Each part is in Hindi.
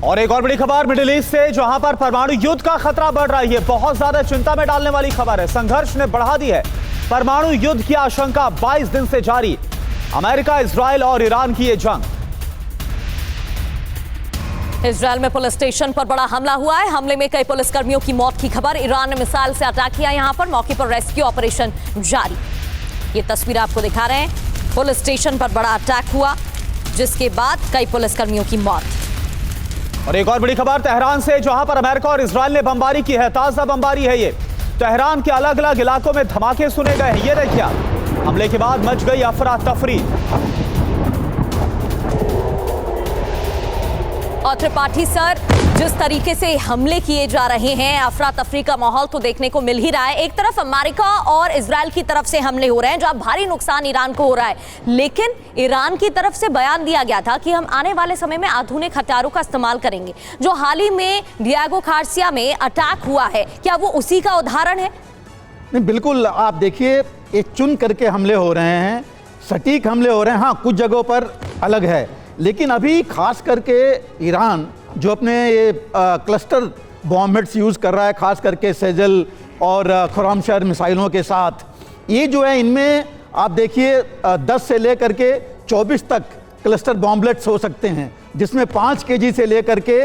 और एक और बड़ी खबर मिडिल ईस्ट से, जहां पर परमाणु युद्ध का खतरा बढ़ रहा है। ये बहुत ज्यादा चिंता में डालने वाली खबर है। संघर्ष ने बढ़ा दी है परमाणु युद्ध की आशंका। 22 दिन से जारी अमेरिका, इजराइल और ईरान की ये जंग। इजराइल में पुलिस स्टेशन पर बड़ा हमला हुआ है। हमले में कई पुलिसकर्मियों की मौत की खबर। ईरान ने मिसाइल से अटैक किया। यहां पर मौके पर रेस्क्यू ऑपरेशन जारी। ये तस्वीर आपको दिखा रहे हैं। पुलिस स्टेशन पर बड़ा अटैक हुआ, जिसके बाद कई पुलिसकर्मियों की मौत। और एक और बड़ी खबर तेहरान से, जहां पर अमेरिका और इजराइल ने बमबारी की है। ताजा बमबारी है ये। तेहरान के अलग अलग इलाकों में धमाके सुने गए हैं। ये देखिए, हमले के बाद मच गई अफरा तफरी। और त्रिपाठी सर, जिस तरीके से हमले किए जा रहे हैं, अफरा तफरी का माहौल तो देखने को मिल ही रहा है। एक तरफ अमेरिका और इजराइल की तरफ से हमले हो रहे हैं, जहां भारी नुकसान ईरान को हो रहा है, लेकिन ईरान की तरफ से बयान दिया गया था कि हम आने वाले समय में आधुनिक हथियारों का इस्तेमाल करेंगे। जो हाल ही में डिएगो गार्सिया में अटैक हुआ है, क्या वो उसी का उदाहरण है? नहीं, बिल्कुल। आप देखिए, ये चुन करके हमले हो रहे हैं, सटीक हमले हो रहे हैं। हाँ, कुछ जगहों पर अलग है, लेकिन अभी खास करके ईरान जो अपने ये क्लस्टर बॉम्बेट्स यूज़ कर रहा है, खास करके सेजल और खुरामशहर मिसाइलों के साथ, ये जो है इनमें आप देखिए 10 से लेकर के 24 तक क्लस्टर बॉम्बलेट्स हो सकते हैं, जिसमें 5 केजी से लेकर के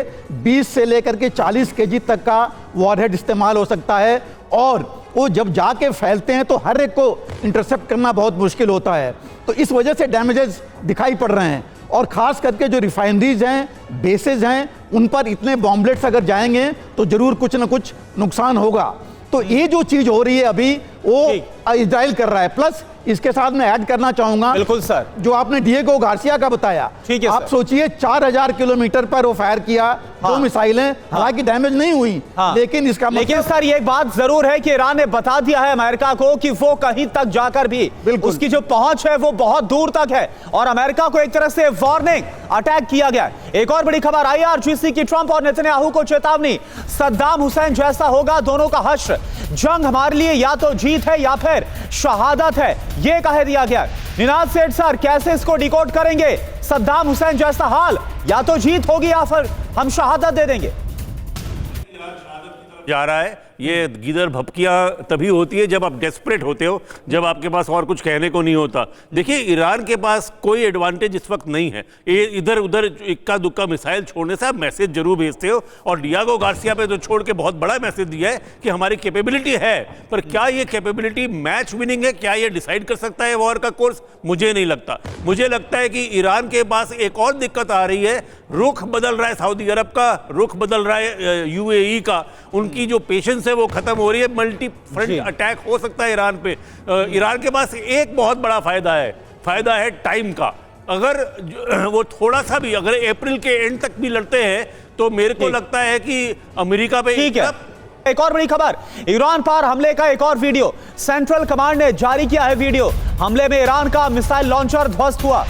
20 से लेकर के 40 केजी तक का वॉरहेड इस्तेमाल हो सकता है। और वो जब जाके फैलते हैं तो हर एक को इंटरसेप्ट करना बहुत मुश्किल होता है। तो इस वजह से डैमेजेस दिखाई पड़ रहे हैं। और ख़ास करके जो रिफाइनरीज हैं, बेसेस हैं, उन पर इतने बॉम्बलेट्स अगर जाएंगे तो ज़रूर कुछ ना कुछ नुकसान होगा। तो ये जो चीज़ हो रही है अभी, वो इजराइल कर रहा है। प्लस इसके साथ मैं ऐड करना चाहूंगा, बिल्कुल सर, जो आपने डिएगो गार्सिया का बताया, ठीक है। आप सोचिए 4000 किलोमीटर पर वो फायर किया। हाँ, 2 मिसाइलें, हालांकि डैमेज नहीं हुई। हाँ, लेकिन इसका लेकिन सर ये एक बात जरूर है कि ईरान ने बता दिया है अमेरिका को कि वो कहीं तक जाकर भी उसकी जो पहुंच है वो बहुत दूर तक है। और अमेरिका को एक तरह से वार्निंग, अटैक किया गया। एक और बड़ी खबर आई, IRGC की ट्रंप और नेतन्याहू को चेतावनी। सद्दाम हुसैन जैसा होगा दोनों का हश्र। जंग हमारे लिए या तो जीत है या फिर शहादत है, ये कह दिया गया। निनाद सेठ सर, कैसे इसको डिकोड करेंगे? सद्दाम हुसैन जैसा हाल, या तो जीत होगी या फिर हम शहादत दे देंगे। जा रहा है। ये गिदर भपकियां तभी होती है जब आप डेस्परेट होते हो, जब आपके पास और कुछ कहने को नहीं होता। देखिए, ईरान के पास कोई एडवांटेज इस वक्त नहीं है। ये इधर उधर इक्का दुक्का मिसाइल छोड़ने से आप मैसेज जरूर भेजते हो, और डिएगो गार्सिया पे तो छोड़ के बहुत बड़ा मैसेज दिया है कि हमारी कैपेबिलिटी है। पर क्या ये कैपेबिलिटी मैच विनिंग है? क्या ये डिसाइड कर सकता है वॉर का कोर्स? मुझे नहीं लगता। मुझे लगता है कि ईरान के पास एक और दिक्कत आ रही है। रुख बदल रहा है सऊदी अरब का, रुख बदल रहा है UAE का। उनकी जो पेशेंस वो खत्म हो रही है। मल्टी फ्रंट अटैक हो सकता है ईरान पे। ईरान के पास एक बहुत बड़ा फायदा है टाइम का। अगर वो थोड़ा सा भी, अगर अप्रैल के एंड तक भी लड़ते हैं, तो मेरे को लगता है कि अमेरिका पे ठीक है। एक और बड़ी खबर, ईरान पर हमले का एक और वीडियो सेंट्रल कमांड ने जारी किया है। वीडियो हमले में ईरान का मिसाइल लॉन्चर ध्वस्त हुआ।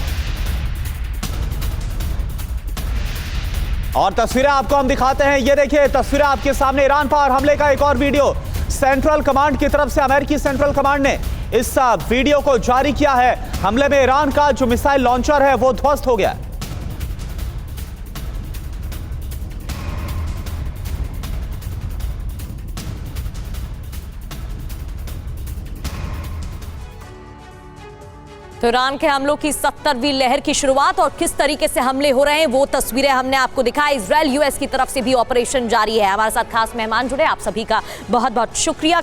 और तस्वीरें आपको हम दिखाते हैं। ये देखिए तस्वीरें आपके सामने, ईरान पर हमले का एक और वीडियो सेंट्रल कमांड की तरफ से। अमेरिकी सेंट्रल कमांड ने इस वीडियो को जारी किया है। हमले में ईरान का जो मिसाइल लॉन्चर है वो ध्वस्त हो गया। तो ईरान के हमलों की 70वीं लहर की शुरुआत और किस तरीके से हमले हो रहे हैं वो तस्वीरें हमने आपको दिखाई। इजराइल US की तरफ से भी ऑपरेशन जारी है। हमारे साथ खास मेहमान जुड़े, आप सभी का बहुत बहुत शुक्रिया।